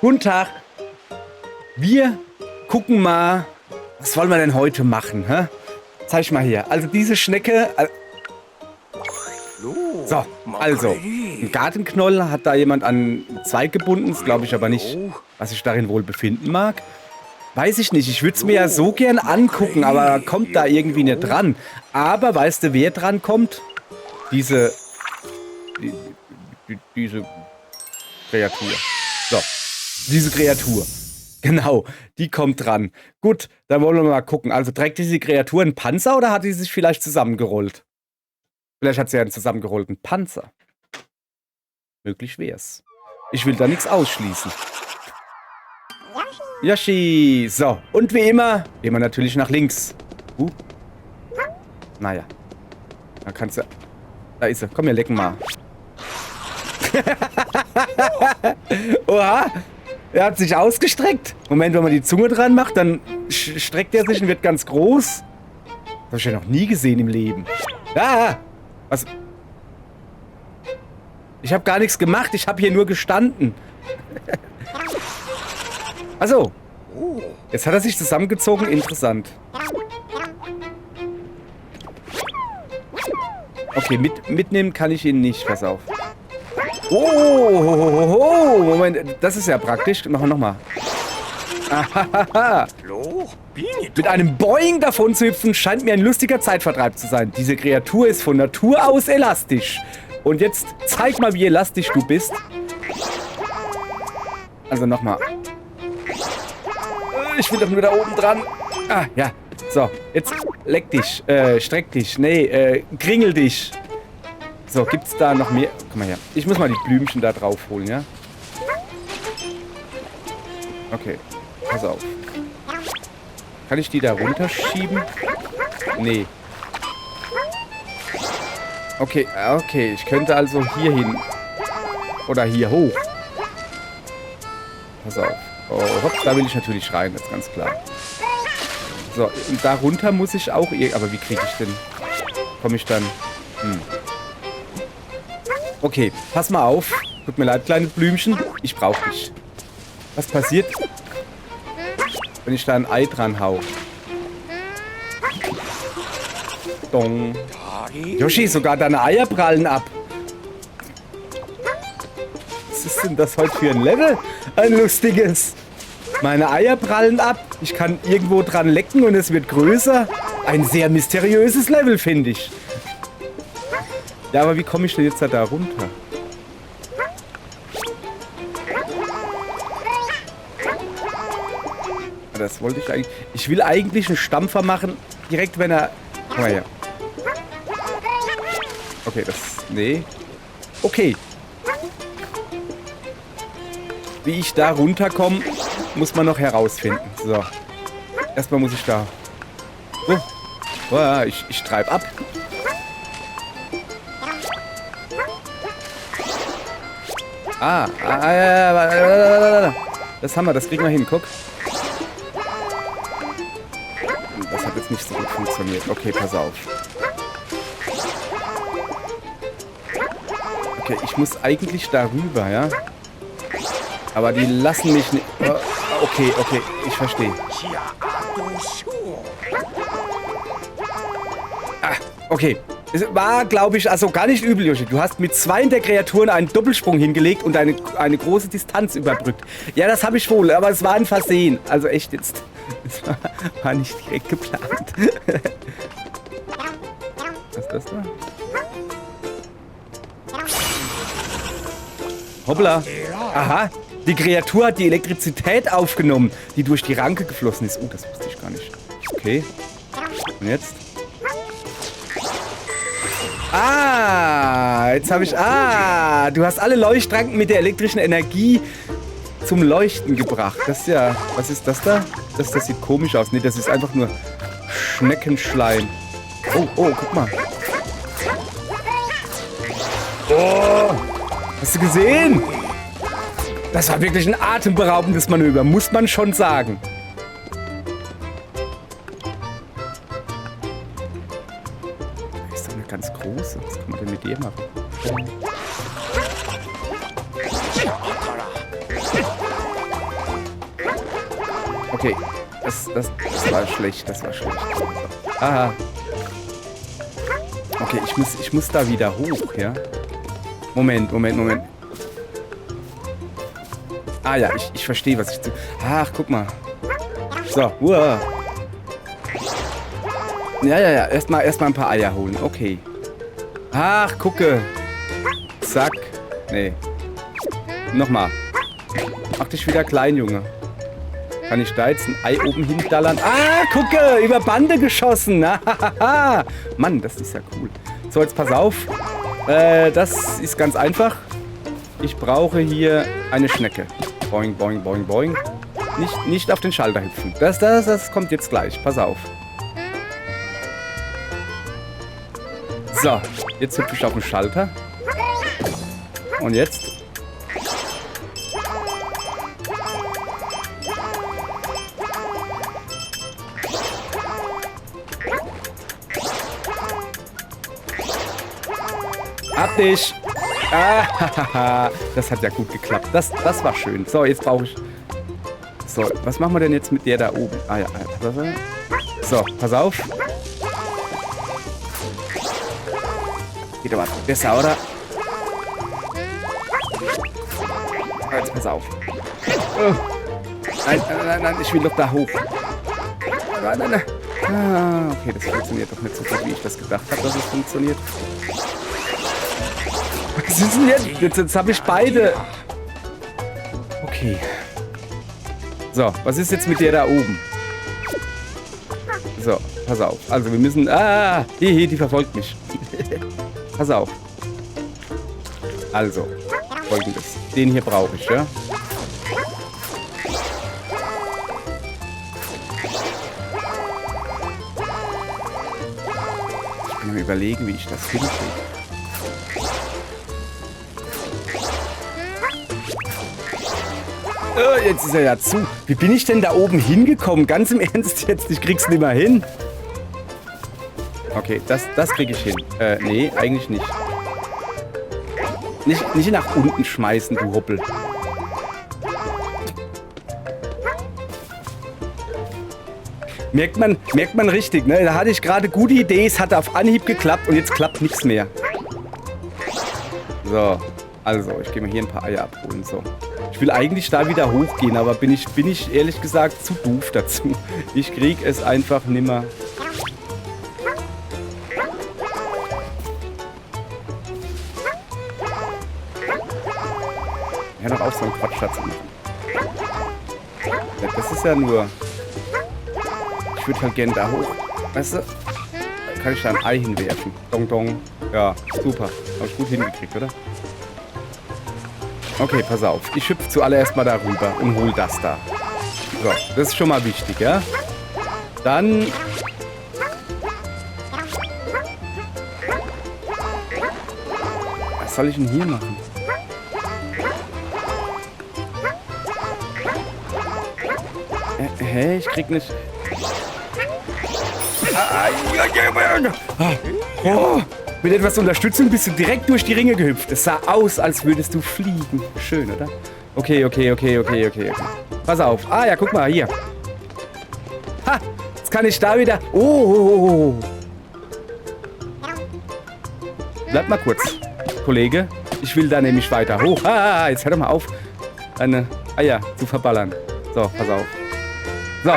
Guten Tag. Wir gucken mal, was wollen wir denn heute machen, hä? Zeig mal hier. Also diese Schnecke... So, also, ein Gartenknoll hat da jemand an einen Zweig gebunden. Das glaube ich aber nicht, was sich darin wohl befinden mag. Weiß ich nicht. Ich würde es mir ja so gern angucken, aber kommt da irgendwie nicht dran. Aber weißt du, wer dran kommt? Diese Kreatur. So, diese Kreatur. Genau, die kommt dran. Gut, dann wollen wir mal gucken. Also trägt diese Kreatur einen Panzer oder hat die sich vielleicht zusammengerollt? Vielleicht hat sie ja einen zusammengerollten Panzer. Möglich wär's. Ich will da nichts ausschließen. Yoshi. So, und wie immer, gehen wir natürlich nach links. Naja. Da kannst du... Da ist sie. Komm, wir lecken mal. Oha. Er hat sich ausgestreckt. Moment, wenn man die Zunge dran macht, dann streckt er sich und wird ganz groß. Das habe ich ja noch nie gesehen im Leben. Ah! Was? Ich habe gar nichts gemacht. Ich habe hier nur gestanden. Achso. Jetzt hat er sich zusammengezogen. Interessant. Okay, mitnehmen kann ich ihn nicht. Pass auf. Oh, Moment. Das ist ja praktisch. Machen wir nochmal. Ahaha. Mit einem Boing davon zu hüpfen, scheint mir ein lustiger Zeitvertreib zu sein. Diese Kreatur ist von Natur aus elastisch. Und jetzt zeig mal, wie elastisch du bist. Also nochmal. Ich will doch nur da oben dran. Ah, ja. So, jetzt leck dich. Streck dich. Nee, kringel dich. So, gibt's da noch mehr? Guck mal her. Ich muss mal die Blümchen da drauf holen, ja? Okay, pass auf. Kann ich die da runterschieben? Nee. Okay, okay. Ich könnte also hier hin. Oder hier hoch. Pass auf. Oh, hopp, da will ich natürlich rein, das ist ganz klar. So, und da runter muss ich auch... Aber wie kriege ich denn... Komme ich dann... Okay, pass mal auf. Tut mir leid, kleine Blümchen. Ich brauche dich. Was passiert, wenn ich da ein Ei dran hau? Dong. Yoshi, sogar deine Eier prallen ab. Was ist denn das heute für ein Level? Ein lustiges. Meine Eier prallen ab. Ich kann irgendwo dran lecken und es wird größer. Ein sehr mysteriöses Level, finde ich. Ja, aber wie komme ich denn jetzt da runter? Das wollte ich eigentlich... Ich will eigentlich einen Stampfer machen, direkt wenn er... Komm mal her. Okay, das... Nee. Okay. Wie ich da runterkomme, muss man noch herausfinden. So. Erstmal muss ich da... Oh, ich treibe ab. Das haben wir, das kriegen wir hin, guck. Das hat jetzt nicht so gut funktioniert. Okay, pass auf. Okay, ich muss eigentlich darüber, ja? Aber die lassen mich nicht... Okay, okay, ich verstehe. Ah, okay. Es war, glaube ich, also gar nicht übel, Yoshi. Du hast mit zwei der Kreaturen einen Doppelsprung hingelegt und eine große Distanz überbrückt. Ja, das habe ich wohl, aber es war ein Versehen. Also echt jetzt. Es war nicht direkt geplant. Was ist das da? Hoppla. Aha. Die Kreatur hat die Elektrizität aufgenommen, die durch die Ranke geflossen ist. Oh, das wusste ich gar nicht. Okay. Und jetzt? Ah, jetzt habe ich... Ah, du hast alle Leuchtranken mit der elektrischen Energie zum Leuchten gebracht. Das ist ja... Was ist das da? Das sieht komisch aus. Nee, das ist einfach nur Schneckenschleim. Oh, oh, guck mal. Oh, hast du gesehen? Das war wirklich ein atemberaubendes Manöver, muss man schon sagen. Ganz große. Was kann man denn mit ihr machen? Okay. Das war schlecht. Das war schlecht. Aha. Okay, ich muss da wieder hoch, ja? Moment. Ah ja, ich verstehe, was ich tue. Ach, guck mal. So, uah. Ja. Erstmal ein paar Eier holen. Okay. Ach, gucke. Zack. Nee. Nochmal. Mach dich wieder klein, Junge. Kann ich da jetzt ein Ei oben hindallern? Ah, gucke. Über Bande geschossen. Mann, das ist ja cool. So, jetzt pass auf. Das ist ganz einfach. Ich brauche hier eine Schnecke. Boing, boing, boing, boing. Nicht auf den Schalter hüpfen. Das kommt jetzt gleich. Pass auf. So, jetzt hüpfe ich auf den Schalter. Und jetzt? Hab dich! Ah, das hat ja gut geklappt. Das war schön. So, jetzt brauche ich... So, was machen wir denn jetzt mit der da oben? Ah ja, so, pass auf. Geht aber besser, oder? Jetzt pass auf. Nein, ich will doch da hoch. Nein. Ah, okay, das funktioniert doch nicht so gut, wie ich das gedacht habe, dass es funktioniert. Was ist denn jetzt habe ich beide. Okay. So, was ist jetzt mit der da oben? So, pass auf. Also wir müssen... Ah, die verfolgt mich. Pass auf. Also, Folgendes. Den hier brauche ich, ja? Ich bin am Überlegen, wie ich das hinkriege. Jetzt ist er ja zu. Wie bin ich denn da oben hingekommen? Ganz im Ernst jetzt, ich krieg's nicht mehr hin. Okay, das kriege ich hin. Nee, eigentlich nicht. Nicht nach unten schmeißen, du Hoppel. Merkt man richtig, ne? Da hatte ich gerade gute Idee, es hat auf Anhieb geklappt und jetzt klappt nichts mehr. So, also, ich gehe mal hier ein paar Eier abholen, so. Ich will eigentlich da wieder hochgehen, aber bin ich ehrlich gesagt zu doof dazu. Ich krieg es einfach nimmer. Ja, doch auch so ein Quatsch dazu machen. Ja, das ist ja nur... Ich würde halt gerne da hoch. Weißt du? Da kann ich da ein Ei hinwerfen. Dong, dong. Ja, super. Habe ich gut hingekriegt, oder? Okay, pass auf. Ich hüpfe zuallererst mal darüber und hol das da. So, das ist schon mal wichtig, ja? Dann... Was soll ich denn hier machen? Hä? Ich krieg nicht... Oh, mit etwas Unterstützung bist du direkt durch die Ringe gehüpft. Es sah aus, als würdest du fliegen. Schön, oder? Okay. Pass auf. Ah ja, guck mal, hier. Ha! Jetzt kann ich da wieder... Oh! Bleib mal kurz, Kollege. Ich will da nämlich weiter hoch. Ah, jetzt hör doch mal auf, deine Eier zu verballern. So, pass auf. So.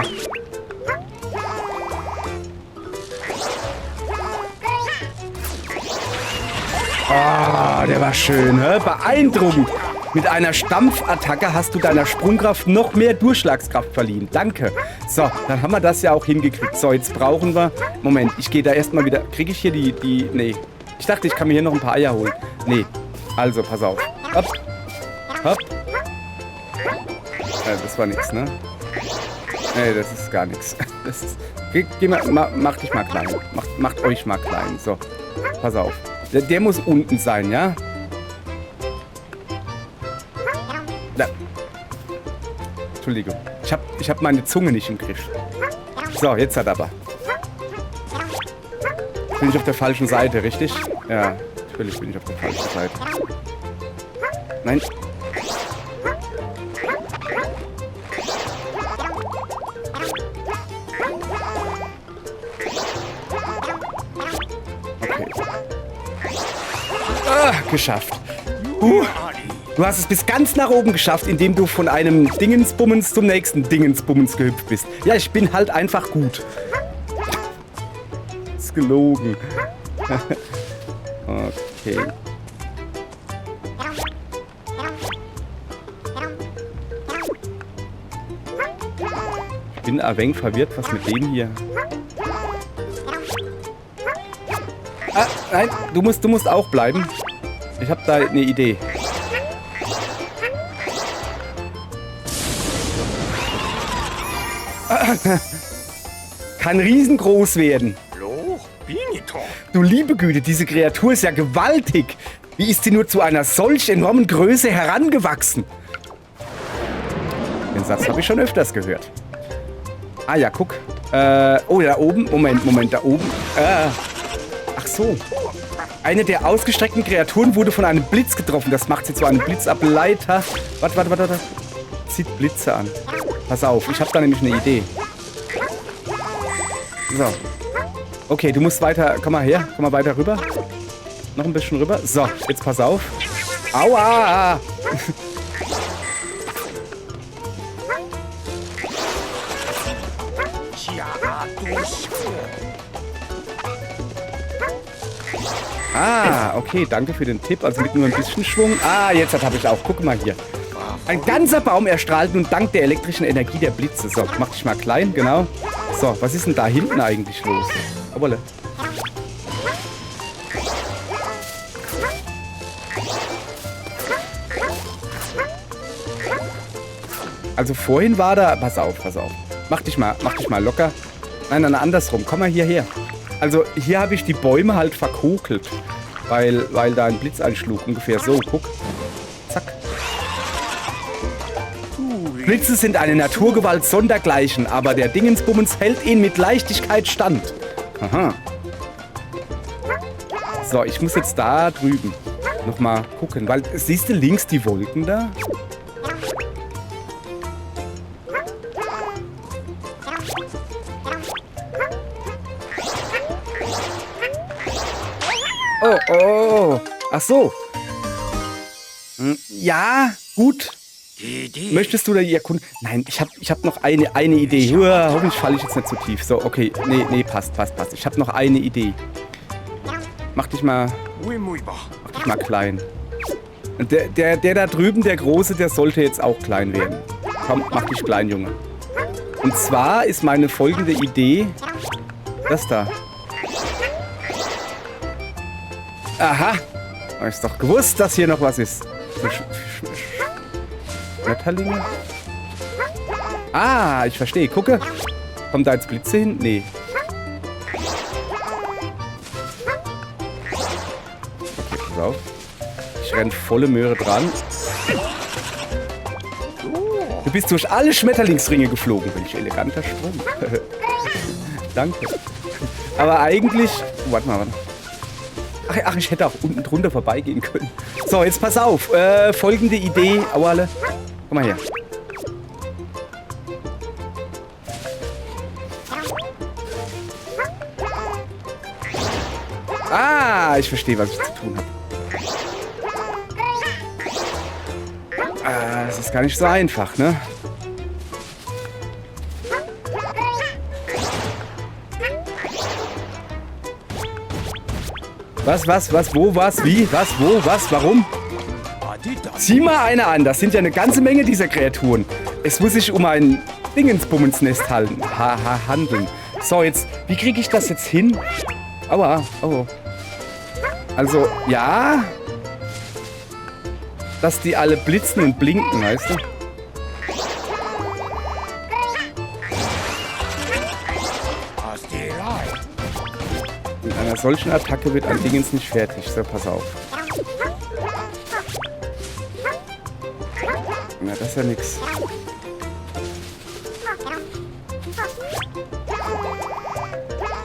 Ah, der war schön, hä? Beeindruckend. Mit einer Stampfattacke hast du deiner Sprungkraft noch mehr Durchschlagskraft verliehen. Danke. So, dann haben wir das ja auch hingekriegt. So, jetzt brauchen wir... Moment, ich gehe da erstmal wieder... Kriege ich hier die... Nee. Ich dachte, ich kann mir hier noch ein paar Eier holen. Nee. Also, pass auf. Hopp. Hopp. Das war nix, ne? Nee, das ist gar nichts. Das ist... Geh mal, mach dich mal klein. Macht euch mal klein. So, pass auf. Der muss unten sein, ja? Da. Entschuldigung. Ich hab meine Zunge nicht im Griff. So, jetzt hat aber. Bin ich auf der falschen Seite, richtig? Ja, natürlich bin ich auf der falschen Seite. Nein. Geschafft. Du hast es bis ganz nach oben geschafft, indem du von einem Dingensbummens zum nächsten Dingensbummens gehüpft bist. Ja, ich bin halt einfach gut. Ist gelogen. Okay. Ich bin ein wenig verwirrt, was mit dem hier... Ah, nein, du musst auch bleiben. Ich habe da eine Idee. Kann riesengroß werden. Du liebe Güte, diese Kreatur ist ja gewaltig. Wie ist sie nur zu einer solch enormen Größe herangewachsen? Den Satz habe ich schon öfters gehört. Ah ja, guck. Oh, da oben. Moment, da oben. Ach so. Eine der ausgestreckten Kreaturen wurde von einem Blitz getroffen. Das macht sie zu einem Blitzableiter. Warte. Zieht Blitze an. Pass auf, ich habe da nämlich eine Idee. So. Okay, du musst weiter... Komm mal her. Komm mal weiter rüber. Noch ein bisschen rüber. So, jetzt pass auf. Aua! Ah, okay, danke für den Tipp. Also mit nur ein bisschen Schwung. Ah, jetzt habe ich auch. Guck mal hier. Ein ganzer Baum erstrahlt nun dank der elektrischen Energie der Blitze. So, mach dich mal klein, genau. So, was ist denn da hinten eigentlich los? Obwohl. Also vorhin war da... Pass auf. Mach dich mal locker. Nein, andersrum. Komm mal hierher. Also hier habe ich die Bäume halt verkokelt. Weil da ein Blitz einschlug. Ungefähr so. Guck. Zack. Blitze sind eine Naturgewalt sondergleichen, aber der Dingensbummens hält ihnen mit Leichtigkeit stand. Aha. So, ich muss jetzt da drüben nochmal gucken, weil, siehst du links die Wolken da? Oh. Ach so. Ja, gut. Möchtest du da die erkunden? Nein, ich hab noch eine Idee. Hoffentlich falle ich jetzt nicht zu tief. So, okay. Nee, passt. Ich habe noch eine Idee. Mach dich mal klein. Der da drüben, der Große, der sollte jetzt auch klein werden. Komm, mach dich klein, Junge. Und zwar ist meine folgende Idee... Das da. Aha. Hab ich doch gewusst, dass hier noch was ist. Schmetterlinge? Ah, ich verstehe. Gucke. Kommt da jetzt Blitze hin? Nee. Okay, pass auf. Ich renn volle Möhre dran. Du bist durch alle Schmetterlingsringe geflogen. Welch eleganter Sprung. Danke. Aber eigentlich... Warte mal. Ach, ich hätte auch unten drunter vorbeigehen können. So, jetzt pass auf. Folgende Idee. Auale. Komm mal her. Ah, ich verstehe, was ich zu tun habe. Das ist gar nicht so einfach, ne? Was, wo, was, wie, was, wo, was, warum? Zieh mal eine an, das sind ja eine ganze Menge dieser Kreaturen. Es muss sich um ein Dingensbummensnest handeln. So, jetzt, wie kriege ich das jetzt hin? Aua, oh. Also, ja. Dass die alle blitzen und blinken, weißt du? Mit einer solchen Attacke wird ein Dingens nicht fertig. So, pass auf. Na, das ist ja nix.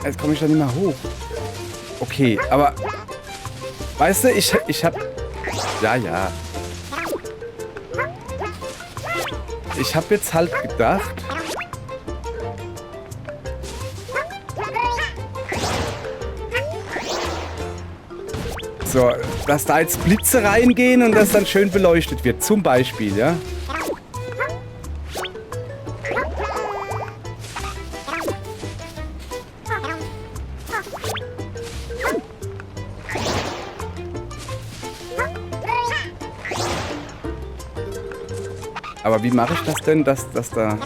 Jetzt komme ich da nicht mehr hoch. Okay, aber... Weißt du, ich hab... Ja. Ich hab jetzt halt gedacht... So, dass da jetzt Blitze reingehen und das dann schön beleuchtet wird. Zum Beispiel, ja. Aber wie mache ich das denn, dass da...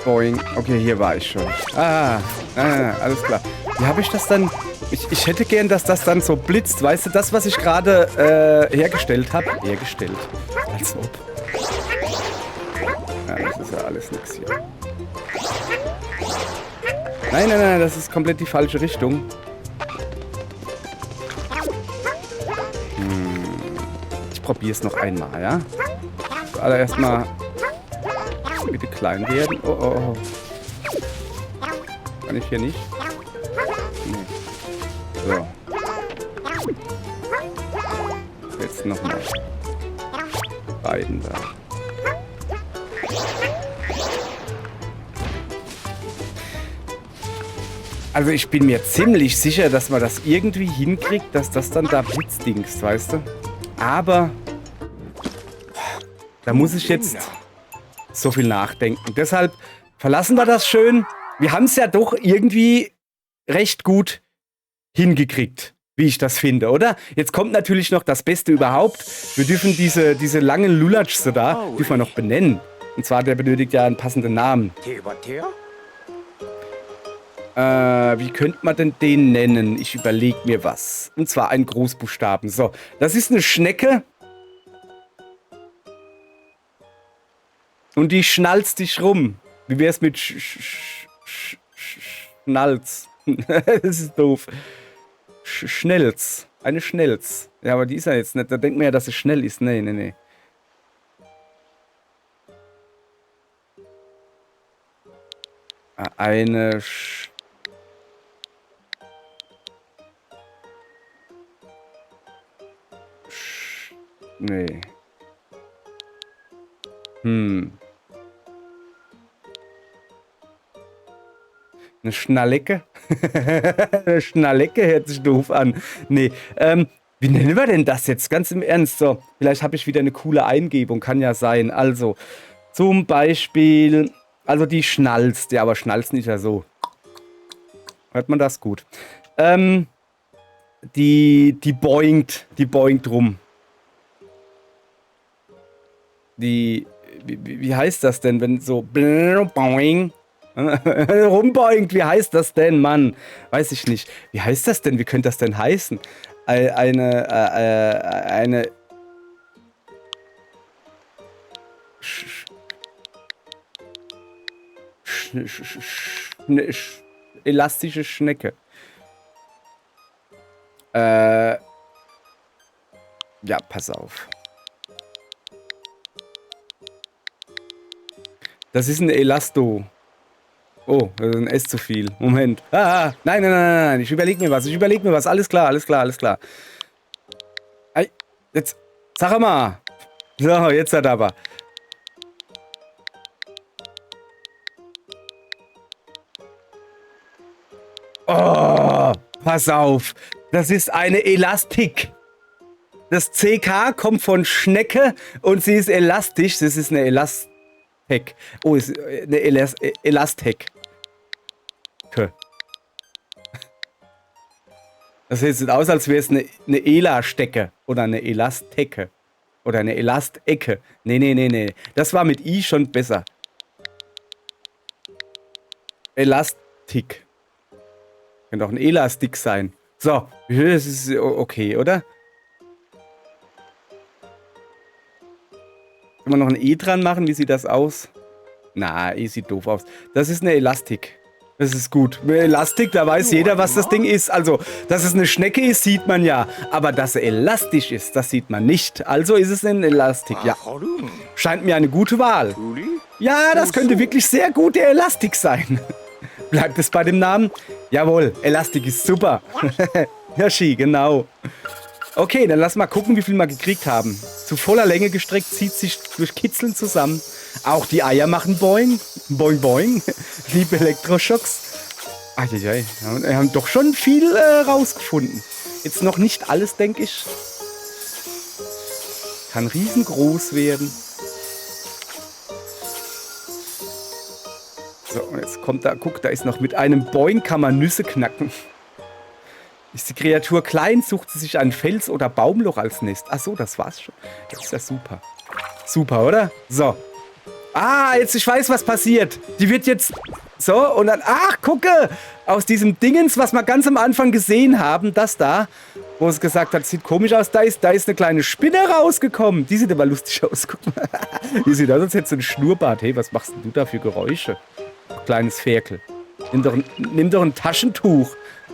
Boing. Okay, hier war ich schon. Alles klar. Wie habe ich das dann... Ich hätte gern, dass das dann so blitzt. Weißt du, das, was ich gerade hergestellt habe? Hergestellt. Als ob. Ja, das ist ja alles nix hier. Nein, nein, nein, das ist komplett die falsche Richtung. Ich probiere es noch einmal, ja? Zuallererst mal bitte klein werden. Oh, oh, oh. Kann ich hier nicht? Nee. So. Jetzt nochmal. Beiden da. Also ich bin mir ziemlich sicher, dass man das irgendwie hinkriegt, dass das dann da blitzdingst, weißt du? Aber da muss ich jetzt so viel nachdenken. Deshalb verlassen wir das schön. Wir haben es ja doch irgendwie recht gut hingekriegt, wie ich das finde, oder? Jetzt kommt natürlich noch das Beste überhaupt. Wir dürfen diese langen Lulatschs da, dürfen wir noch benennen. Und zwar, der benötigt ja einen passenden Namen. Wie könnte man denn den nennen? Ich überlege mir was. Und zwar einen Großbuchstaben. So, das ist eine Schnecke. Und die schnalzt dich rum. Wie wär's mit Schnalz? Das ist doof. Schnelz. Eine Schnelz. Ja, aber die ist ja jetzt nicht. Da denkt man ja, dass sie schnell ist. Nee, nee, nee. Eine nee. Eine Schnallecke? Eine Schnallecke hört sich doof an. Nee, wie nennen wir denn das jetzt? Ganz im Ernst. So, vielleicht habe ich wieder eine coole Eingebung. Kann ja sein. Also, zum Beispiel, also die schnalzt. Ja, aber schnalzt nicht ja so. Hört man das gut? Die boingt rum. Wie heißt das denn, wenn so boing rumboingt, wie heißt das denn, Mann? Weiß ich nicht. Wie heißt das denn? Wie könnte das denn heißen? Eine elastische Schnecke. Ja, pass auf. Das ist ein Elasto. Oh, das ist ein S zu viel. Moment. Nein, nein, nein, nein. Ich überlege mir was. Alles klar, alles klar, alles klar. Ei, jetzt, sag mal. So, jetzt hat er aber. Oh, pass auf. Das ist eine Elastik. Das CK kommt von Schnecke und sie ist elastisch. Das ist eine Elastik. Oh, ist eine Elastik. Das sieht aus, als wäre es eine Ela-Stecke oder eine Elastecke oder eine Elastecke. Nee, nee, nee, nee. Das war mit I schon besser. Elastik. Könnte auch ein Elastik sein. So, das ist okay, oder? Kann man noch ein E dran machen? Wie sieht das aus? Na, E sieht doof aus. Das ist eine Elastik. Das ist gut. Eine Elastik, da weiß jeder, was das Ding ist. Also, dass es eine Schnecke ist, sieht man ja. Aber dass sie elastisch ist, das sieht man nicht. Also ist es eine Elastik, ja. Scheint mir eine gute Wahl. Ja, das könnte wirklich sehr gute Elastik sein. Bleibt es bei dem Namen? Jawohl, Elastik ist super. Yoshi, genau. Okay, dann lass mal gucken, wie viel wir gekriegt haben. Zu voller Länge gestreckt, zieht sich durch Kitzeln zusammen. Auch die Eier machen Boing. Boing, boing. Liebe Elektroschocks. Eieiei, wir haben doch schon viel rausgefunden. Jetzt noch nicht alles, denke ich. Kann riesengroß werden. So, und jetzt kommt da, guck, da ist noch mit einem Boing kann man Nüsse knacken. Ist die Kreatur klein, sucht sie sich ein Fels- oder Baumloch als Nest. Ach so, das war's schon. Das ist ja super. Super, oder? So. Ah, jetzt, ich weiß, was passiert. Die wird jetzt... So, und dann... Ach, gucke! Aus diesem Dingens, was wir ganz am Anfang gesehen haben, das da, wo es gesagt hat, sieht komisch aus, da ist eine kleine Spinne rausgekommen. Die sieht aber lustig aus. Guck mal. Die sieht aus, als hätte sie ein Schnurrbart. Hey, was machst denn du da für Geräusche? Kleines Ferkel. Nimm doch ein Taschentuch.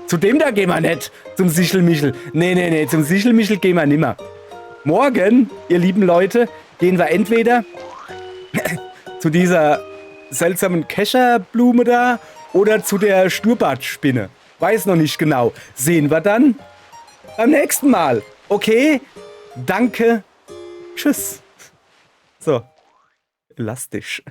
Zu dem da gehen wir nicht. Zum Sichelmichel. Nee, zum Sichelmichel gehen wir nimmer. Morgen, ihr lieben Leute, gehen wir entweder zu dieser seltsamen Kescherblume da oder zu der Schnurrbartspinne. Weiß noch nicht genau. Sehen wir dann beim nächsten Mal. Okay? Danke. Tschüss. So. Elastisch.